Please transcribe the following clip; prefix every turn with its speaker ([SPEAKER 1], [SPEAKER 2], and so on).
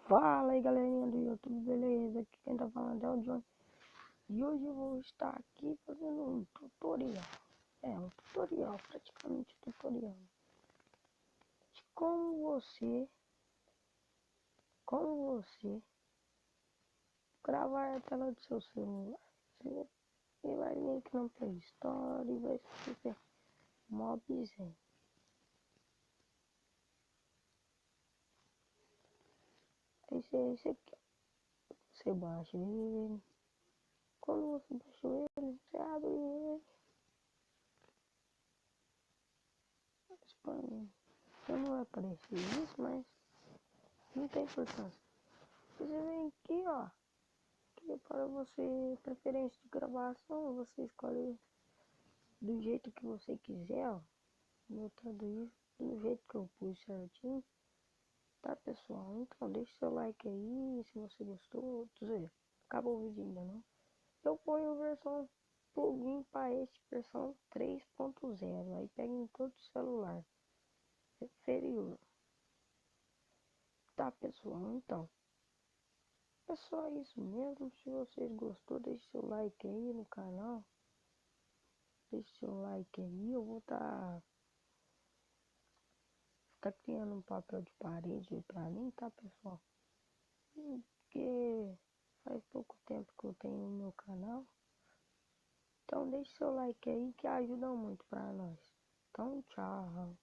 [SPEAKER 1] Fala aí galerinha do YouTube, beleza? Aqui quem tá falando é o John. E hoje eu vou estar aqui fazendo um tutorial. Praticamente um tutorial. De como você gravar a tela do seu celular. Você vai vir aqui no Play Store e vai escrever Mobzen. Esse aqui, você baixa ele. Quando você baixa ele, você abre ele. Não vai aparecer isso, mas não tem importância. Você vem aqui, ó. Aqui para você, preferência de gravação, você escolhe do jeito que você quiser, ó. Botando isso do jeito que eu pus certinho. Tá, pessoal? Então deixa seu like aí, se você gostou. Acabou o vídeo ainda não. Eu ponho versão plugin para este, versão 3.0. Aí pega em todo celular inferior. Tá, pessoal? Então. É só isso mesmo. Se vocês gostou, deixe seu like aí no canal. Deixe seu like aí. Eu vou tá criando um papel de parede pra mim, tá, pessoal? Porque faz pouco tempo que eu tenho no meu canal. Então deixe seu like aí que ajuda muito pra nós. Então tchau.